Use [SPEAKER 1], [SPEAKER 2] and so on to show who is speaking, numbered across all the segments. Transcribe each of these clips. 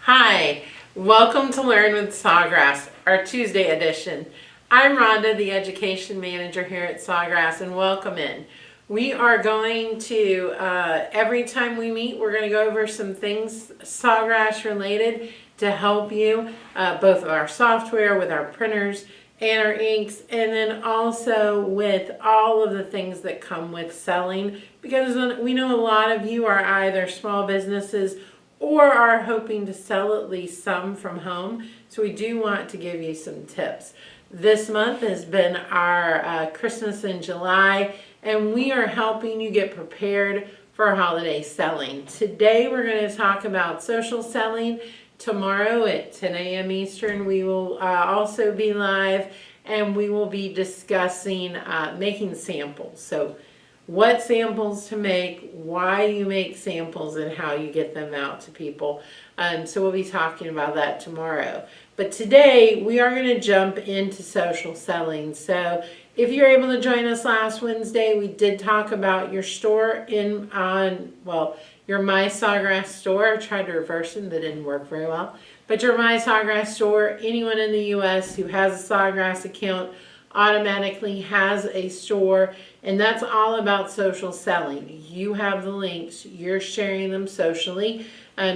[SPEAKER 1] Hi, welcome to Learn with Sawgrass, our Tuesday edition. I'm Rhonda, the Education Manager here at Sawgrass, and welcome in. We are going to, every time we meet, we're going to go over some things Sawgrass related to help you, both with our software, with our printers, and our inks, and then also with all of the things that come with selling, because we know a lot of you are either small businesses or are hoping to sell at least some from home. So we do want to give you some tips. This month has been our Christmas in July, and we are helping you get prepared for holiday selling. Today we're going to talk about social selling. Tomorrow at 10 a.m. Eastern we will also be live, and we will be discussing making samples. So what samples to make, why you make samples, and how you get them out to people. So we'll be talking about that tomorrow. But today we are going to jump into social selling. So if you're able to join us last Wednesday, we did talk about your store your My Sawgrass store. I tried to reverse it, that didn't work very well. But your My Sawgrass store, anyone in the U.S. who has a Sawgrass account automatically has a store, and that's all about social selling. You have the links, you're sharing them socially.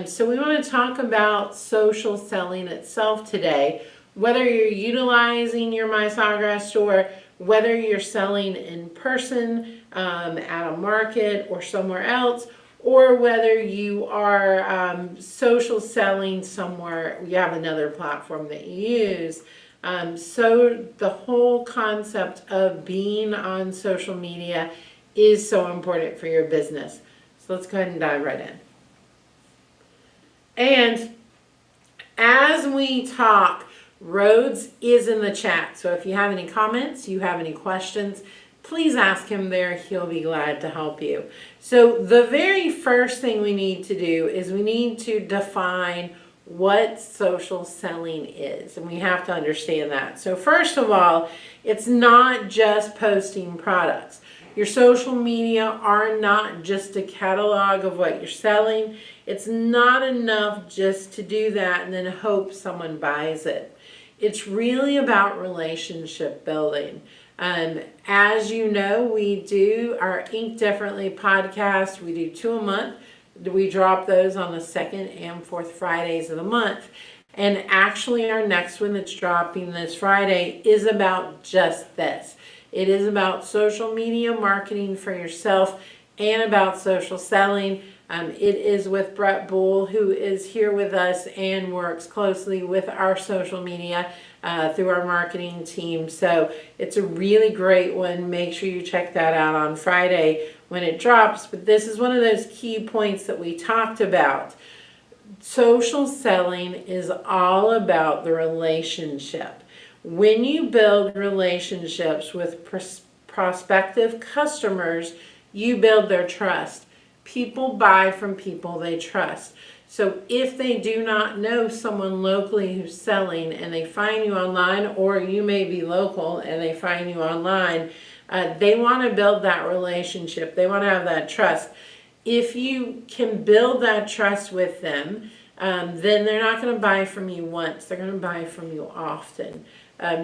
[SPEAKER 1] So we want to talk about social selling itself today, whether you're utilizing your My Sawgrass store, whether you're selling in person at a market or somewhere else, or whether you are social selling somewhere, you have another platform that you use. So the whole concept of being on social media is so important for your business. So let's go ahead and dive right in. And as we talk, Rhodes is in the chat. So if you have any comments, you have any questions, please ask him there. He'll be glad to help you. So the very first thing we need to do is we need to define what social selling is, and we have to understand that. So first of all, it's not just posting products. Your social media are not just a catalog of what you're selling. It's not enough just to do that and then hope someone buys it. It's really about relationship building. As you know, we do our Ink Differently podcast. We do 2 a month. We drop those on the second and fourth Fridays of the month. And actually our next one that's dropping this Friday is about just this. It is about social media marketing for yourself and about social selling. It is with Brett Bull, who is here with us and works closely with our social media through our marketing team. So it's a really great one. Make sure you check that out on Friday when it drops. But this is one of those key points that we talked about. Social selling is all about the relationship. When you build relationships with prospective customers, you build their trust. People buy from people they trust. So if they do not know someone locally who's selling and they find you online, or you may be local and they find you online, they want to build that relationship. They want to have that trust. If you can build that trust with them, then they're not going to buy from you once. They're going to buy from you often.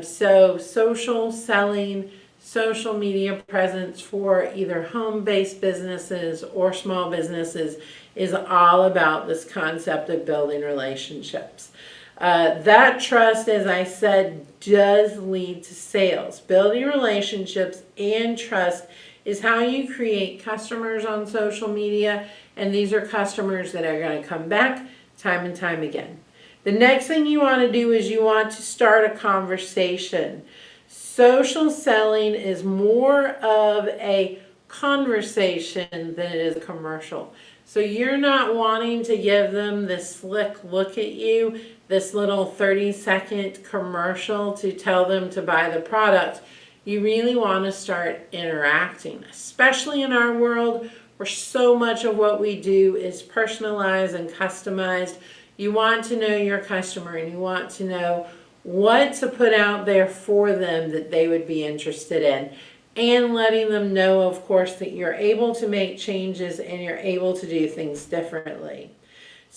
[SPEAKER 1] So social selling, social media presence for either home-based businesses or small businesses is all about this concept of building relationships. That trust, as I said, does lead to sales. Building relationships and trust is how you create customers on social media, and these are customers that are going to come back time and time again. The next thing you want to do is you want to start a conversation. Social selling is more of a conversation than it is a commercial. So you're not wanting to give them this slick look at you, this little 30-second commercial to tell them to buy the product. You really want to start interacting, especially in our world where so much of what we do is personalized and customized. You want to know your customer, and you want to know what to put out there for them that they would be interested in, and letting them know, of course, that you're able to make changes and you're able to do things differently.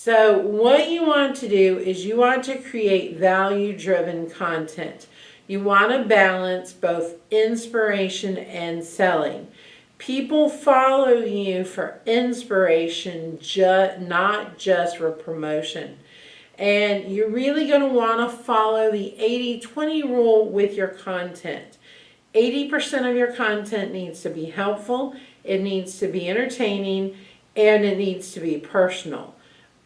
[SPEAKER 1] So what you want to do is you want to create value-driven content. You want to balance both inspiration and selling. People follow you for inspiration, not just for promotion. And you're really going to want to follow the 80-20 rule with your content. 80% of your content needs to be helpful, it needs to be entertaining, and it needs to be personal.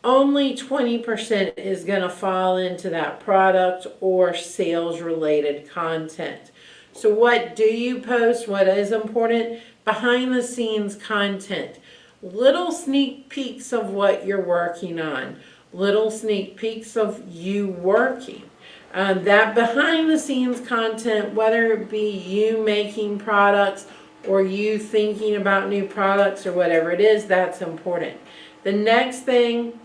[SPEAKER 1] Only 20% is going to fall into that product or sales related content. So what do you post? What is important? Behind the scenes content. Little sneak peeks of what you're working on. Little sneak peeks of you working. That behind the scenes content, whether it be you making products or you thinking about new products or whatever it is, that's important. The next thing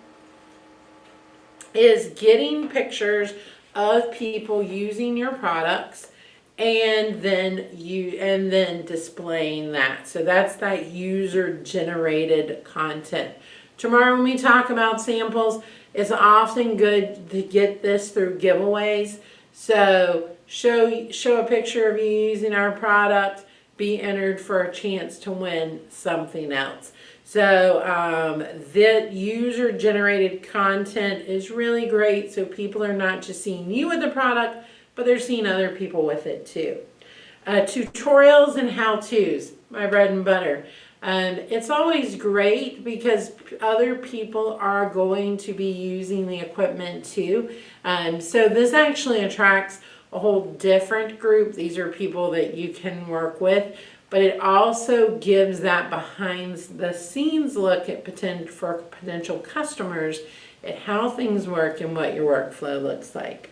[SPEAKER 1] is getting pictures of people using your products and then displaying that. So that's that user generated content. Tomorrow when we talk about samples, it's often good to get this through giveaways. So show a picture of you using our product, be entered for a chance to win something else. So that user-generated content is really great, so people are not just seeing you with the product, but they're seeing other people with it too. Tutorials and how-tos, my bread and butter. It's always great because other people are going to be using the equipment too. So this actually attracts a whole different group. These are people that you can work with. But it also gives that behind the scenes look at potential customers at how things work and what your workflow looks like.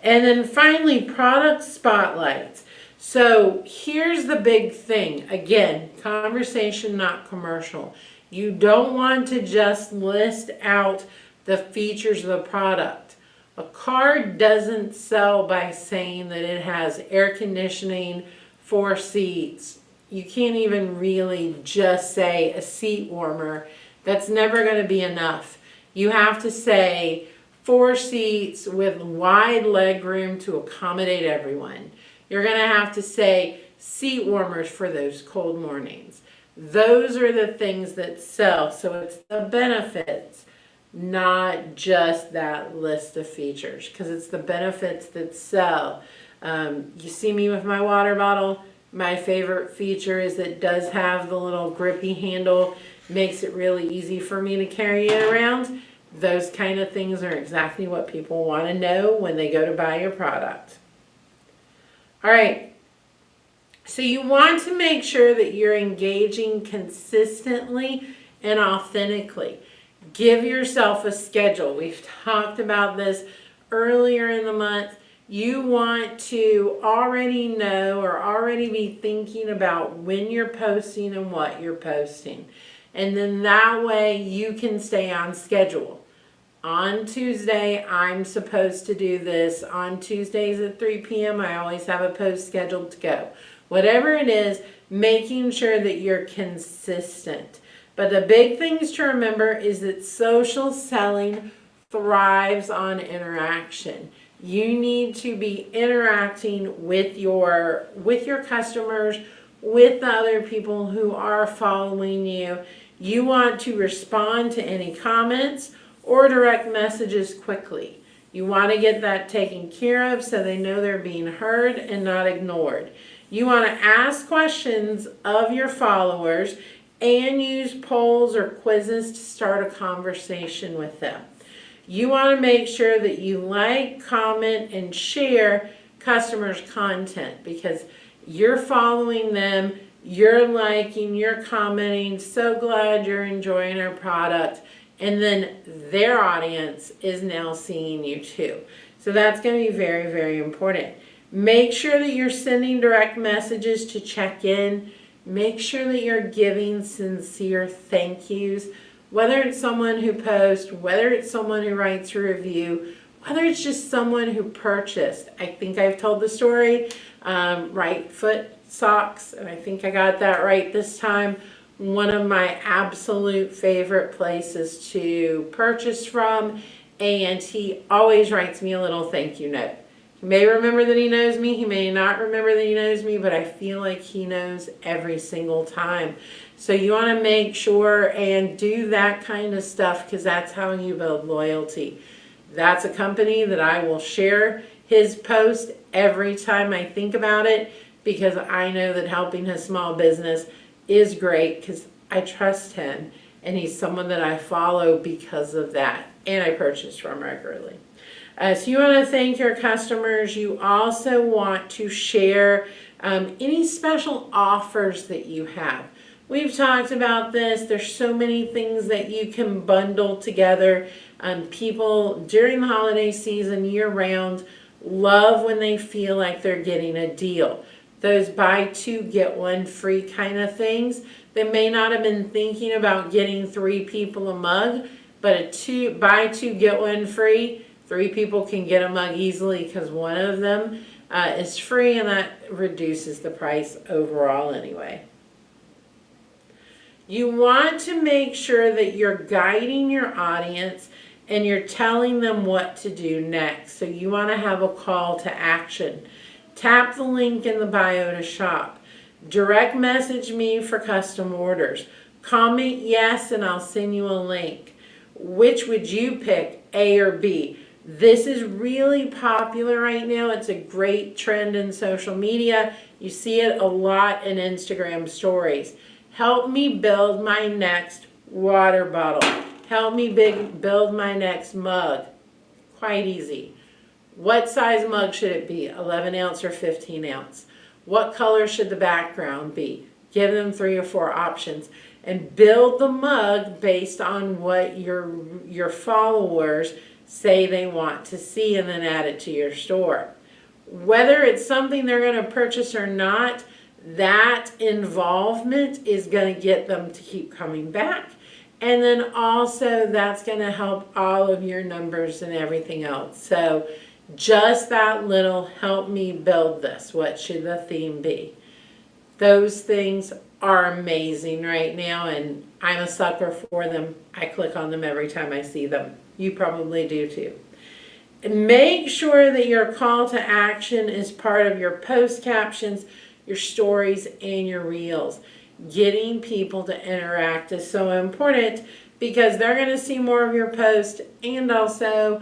[SPEAKER 1] And then finally, product spotlights. So here's the big thing. Again, conversation, not commercial. You don't want to just list out the features of the product. A car doesn't sell by saying that it has air conditioning, 4 seats. You can't even really just say a seat warmer. That's never going to be enough. You have to say 4 seats with wide leg room to accommodate everyone. You're going to have to say seat warmers for those cold mornings. Those are the things that sell. So it's the benefits, not just that list of features, because it's the benefits that sell. You see me with my water bottle. My favorite feature is it does have the little grippy handle, makes it really easy for me to carry it around. Those kind of things are exactly what people want to know when they go to buy your product. All right, so you want to make sure that you're engaging consistently and authentically. Give yourself a schedule. We've talked about this earlier in the month. You want to already know or already be thinking about when you're posting and what you're posting. And then that way you can stay on schedule. On Tuesday, I'm supposed to do this. On Tuesdays at 3 p.m., I always have a post scheduled to go. Whatever it is, making sure that you're consistent. But the big things to remember is that social selling thrives on interaction. You need to be interacting with your customers, with the other people who are following you. You want to respond to any comments or direct messages quickly. You want to get that taken care of so they know they're being heard and not ignored. You want to ask questions of your followers and use polls or quizzes to start a conversation with them. You want to make sure that you like, comment, and share customers' content because you're following them, you're liking, you're commenting, so glad you're enjoying our product, and then their audience is now seeing you too. So that's going to be very, very important. Make sure that you're sending direct messages to check in. Make sure that you're giving sincere thank yous. Whether it's someone who posts, whether it's someone who writes a review, whether it's just someone who purchased. I think I've told the story, right foot socks, and I think I got that right this time. one of my absolute favorite places to purchase from, and he always writes me a little thank you note. He may remember that he knows me, he may not remember that he knows me, but I feel like he knows every single time. So you want to make sure and do that kind of stuff, because that's how you build loyalty. That's a company that I will share his post every time I think about it, because I know that helping his small business is great, because I trust him and he's someone that I follow because of that, and I purchase from regularly. So you want to thank your customers. You also want to share any special offers that you have. We've talked about this. There's so many things that you can bundle together. People during the holiday season, year round, love when they feel like they're getting a deal. Those buy two, get one free kind of things. They may not have been thinking about getting 3 people a mug, but buy two, get one free. 3 people can get a mug easily because one of them is free, and that reduces the price overall anyway. You want to make sure that you're guiding your audience and you're telling them what to do next. So you want to have a call to action. Tap the link in the bio to shop. Direct message me for custom orders. Comment yes and I'll send you a link. Which would you pick, A or B? This is really popular right now. It's a great trend in social media. You see it a lot in Instagram stories. Help me build my next water bottle. Help me build my next mug. Quite easy. What size mug should it be? 11 ounce or 15 ounce? What color should the background be? Give them 3 or 4 options and build the mug based on what your followers say they want to see, and then add it to your store. Whether it's something they're going to purchase or not, that involvement is going to get them to keep coming back. And then also that's going to help all of your numbers and everything else. So just that little, help me build this. What should the theme be? Those things are amazing right now, and I'm a sucker for them. I click on them every time I see them. You probably do too. And make sure that your call to action is part of your post captions, your stories, and your reels. Getting people to interact is so important, because they're going to see more of your post, and also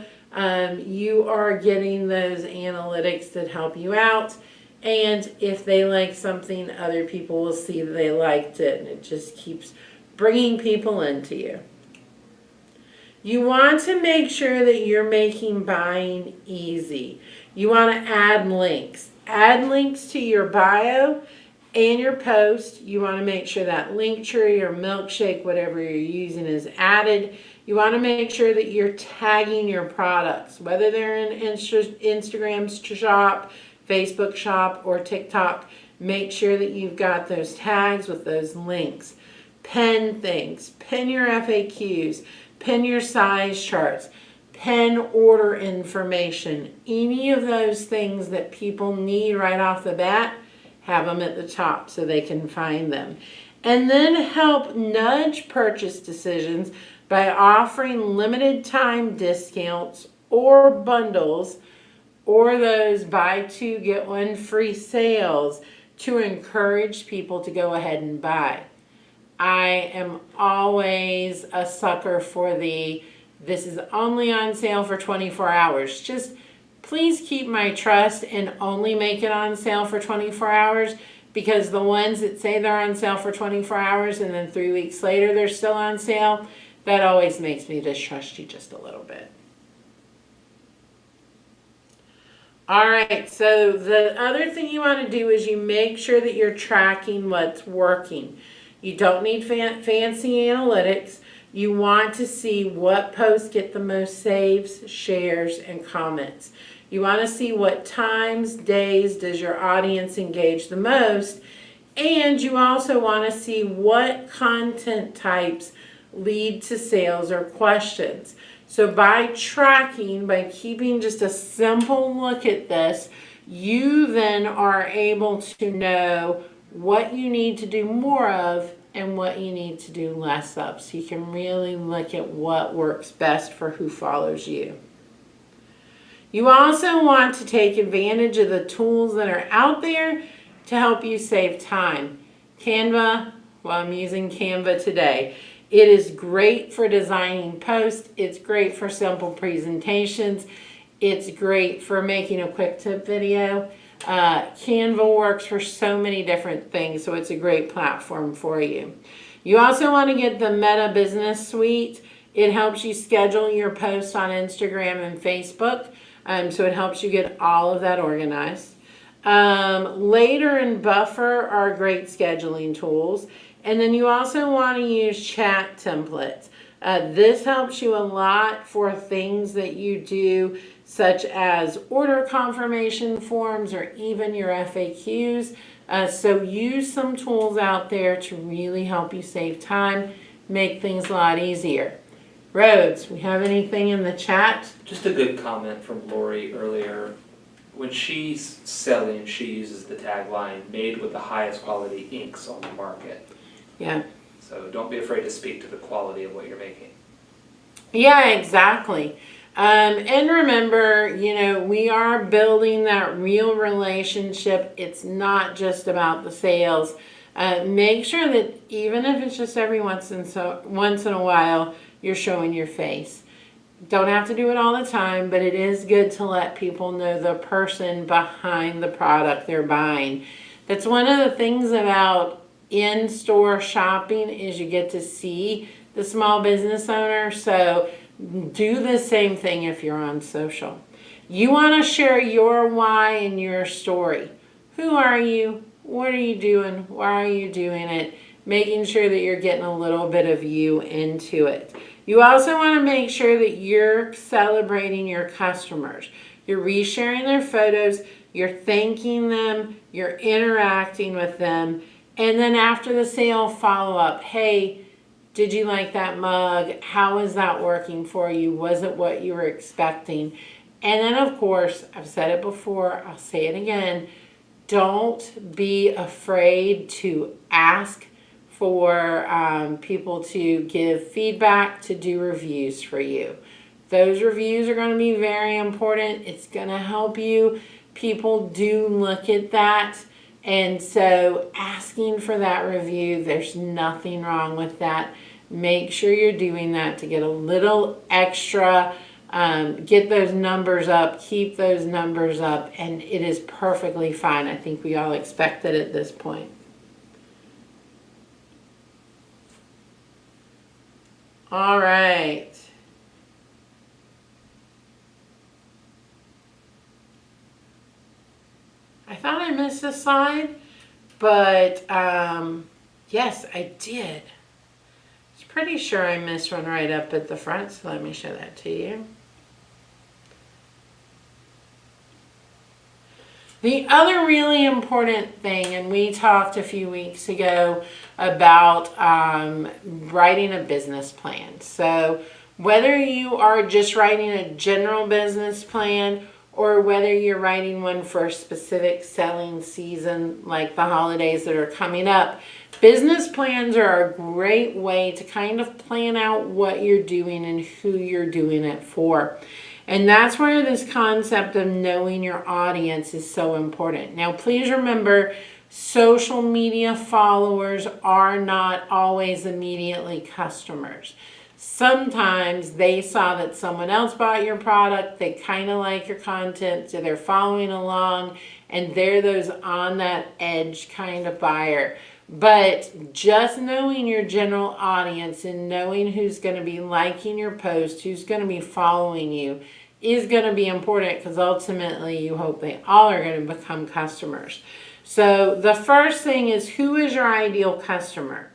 [SPEAKER 1] you are getting those analytics that help you out. And if they like something, other people will see that they liked it, and it just keeps bringing people into you. You want to make sure that you're making buying easy. You want to add links. Add links to your bio and your post. You want to make sure that link tree or milkshake, whatever you're using, is added. You want to make sure that you're tagging your products, whether they're in Instagram shop, Facebook shop, or TikTok. Make sure that you've got those tags with those links. Pin things. Pin your FAQs. Pin your size charts. Pin order information. Any of those things that people need right off the bat, have them at the top so they can find them. And then help nudge purchase decisions by offering limited time discounts or bundles, or those buy two get one free sales to encourage people to go ahead and buy. I am always a sucker for this is only on sale for 24 hours. Just please keep my trust and only make it on sale for 24 hours, because the ones that say they're on sale for 24 hours and then 3 weeks later they're still on sale, that always makes me distrust you just a little bit. All right, so the other thing you want to do is you make sure that you're tracking what's working. You don't need fancy analytics. You want to see what posts get the most saves, shares, and comments. You want to see what times, days does your audience engage the most. And you also want to see what content types lead to sales or questions. So by tracking, by keeping just a simple look at this, you then are able to know what you need to do more of and what you need to do less of, so you can really look at what works best for who follows you. You also want to take advantage of the tools that are out there to help you save time. Canva, well, I'm using Canva today. It is great for designing posts. It's great for simple presentations. It's great for making a quick tip video. Canva works for so many different things, so it's a great platform for you. You also want to get the Meta Business Suite. It helps you schedule your posts on Instagram and Facebook, so it helps you get all of that organized. Later and Buffer are great scheduling tools. And then you also want to use chat templates. This helps you a lot for things that you do, such as order confirmation forms or even your FAQs. So use some tools out there to really help you save time, make things a lot easier. Rhodes, we have anything in the chat?
[SPEAKER 2] Just a good comment from Lori earlier. When she's selling, she uses the tagline, made with the highest quality inks on the market.
[SPEAKER 1] Yeah.
[SPEAKER 2] So don't be afraid to speak to the quality of what you're making.
[SPEAKER 1] Yeah, exactly. And remember, we are building that real relationship. It's not just about the sales. Make sure that even if it's just every once in a while, you're showing your face. Don't have to do it all the time, but it is good to let people know the person behind the product they're buying. That's one of the things about in-store shopping is you get to see the small business owner. So do the same thing if you're on social. You want to share your why and your story. Who are you? What are you doing? Why are you doing it? Making sure that you're getting a little bit of you into it. You also want to make sure that you're celebrating your customers. You're resharing their photos, you're thanking them, you're interacting with them. And then after the sale, follow up. Hey, did you like that mug? How is that working for you? Was it what you were expecting? And then, of course, I've said it before, I'll say it again, don't be afraid to ask for people to give feedback, to do reviews for you. Those reviews are going to be very important. It's going to help you. People do look at that. And so asking for that review, there's nothing wrong with that. Make sure you're doing that to get a little extra, get those numbers up, keep those numbers up, and it is perfectly fine. I think we all expect it at this point. All right. I thought I missed a slide, but yes, I did. I was pretty sure I missed one right up at the front, so let me show that to you. The other really important thing, and we talked a few weeks ago about writing a business plan. So whether you are just writing a general business plan or whether you're writing one for a specific selling season like the holidays that are coming up, business plans are a great way to kind of plan out what you're doing and who you're doing it for. And that's where this concept of knowing your audience is so important. Now, please remember, social media followers are not always immediately customers. Sometimes they saw that someone else bought your product, they kind of like your content, so they're following along, and they're those on that edge kind of buyer. But just knowing your general audience and knowing who's going to be liking your post, who's going to be following you, is going to be important, because ultimately you hope they all are going to become customers. So the first thing is, who is your ideal customer?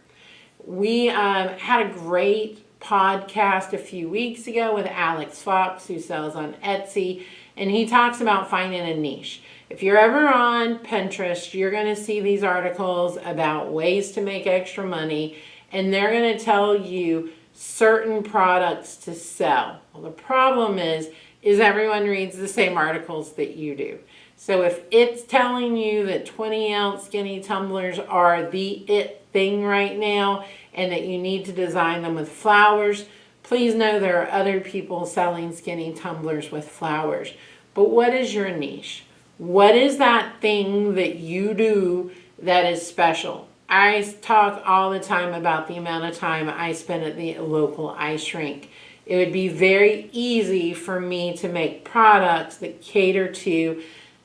[SPEAKER 1] We had a great podcast a few weeks ago with Alex Fox, who sells on Etsy, and he talks about finding a niche. If you're ever on Pinterest, you're going to see these articles about ways to make extra money, and they're going to tell you certain products to sell. Well, the problem is everyone reads the same articles that you do. So if it's telling you that 20-ounce skinny tumblers are the it thing right now and that you need to design them with flowers, please know there are other people selling skinny tumblers with flowers. But what is your niche? What is that thing that you do that is special? I talk all the time about the amount of time I spend at the local ice rink. It would be very easy for me to make products that cater to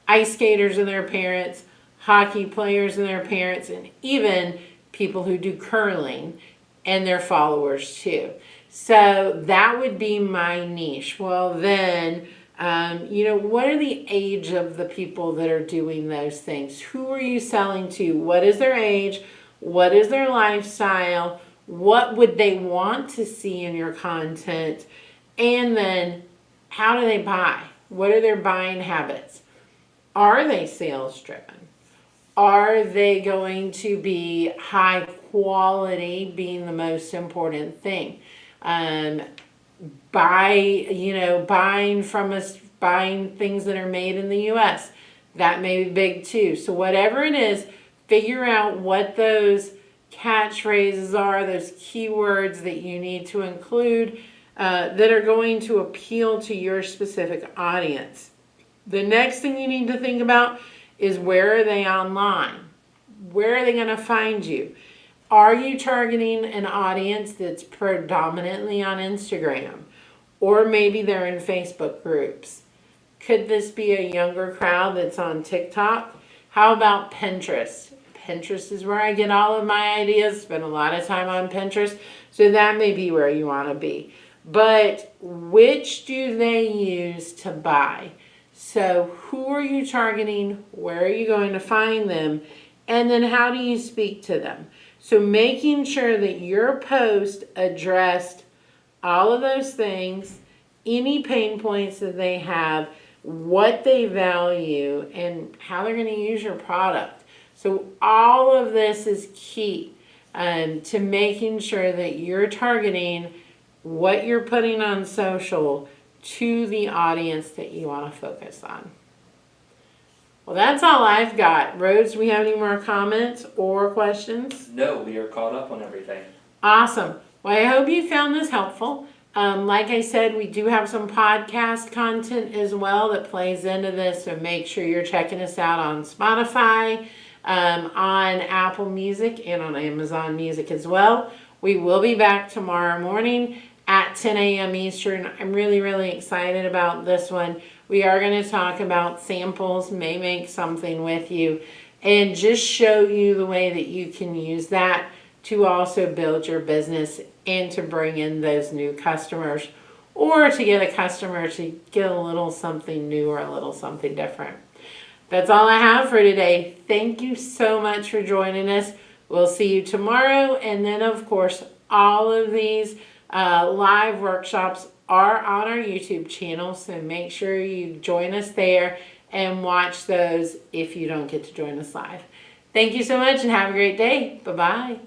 [SPEAKER 1] ice skaters and their parents, hockey players and their parents, and even people who do curling and their followers too. So that would be my niche. Well, then, what are the age of the people that are doing those things? Who are you selling to? What is their age? What is their lifestyle? What would they want to see in your content? And then how do they buy? What are their buying habits? Are they sales driven? Are they going to be high quality, being the most important thing? Buying from us, buying things that are made in the U.S. That may be big too. So whatever it is, figure out what those catchphrases are, those keywords that you need to include that are going to appeal to your specific audience. The next thing you need to think about is, where are they online? Where are they going to find you? Are you targeting an audience that's predominantly on Instagram? Or maybe they're in Facebook groups? Could this be a younger crowd that's on TikTok? How about Pinterest? Pinterest is where I get all of my ideas. Spend a lot of time on Pinterest. So that may be where you want to be. But which do they use to buy? So who are you targeting? Where are you going to find them? And then how do you speak to them? So making sure that your post addressed all of those things, any pain points that they have, what they value, and how they're going to use your product. So all of this is key to making sure that you're targeting what you're putting on social to the audience that you want to focus on. Well, that's all I've got. Rhodes, do we have any more comments or questions?
[SPEAKER 2] No, we are caught up on everything.
[SPEAKER 1] Awesome. Well, I hope you found this helpful. Like I said, we do have some podcast content as well that plays into this, so make sure you're checking us out on Spotify, on Apple Music, and on Amazon Music as well. We will be back tomorrow morning at 10 a.m. Eastern. I'm really, really excited about this one. We are going to talk about samples, may make something with you, and just show you the way that you can use that to also build your business and to bring in those new customers, or to get a customer to get a little something new or a little something different. That's all I have for today. Thank you so much for joining us. We'll see you tomorrow. And then, of course, all of these live workshops are on our YouTube channel, so make sure you join us there and watch those if you don't get to join us live. Thank you so much and have a great day. Bye-bye.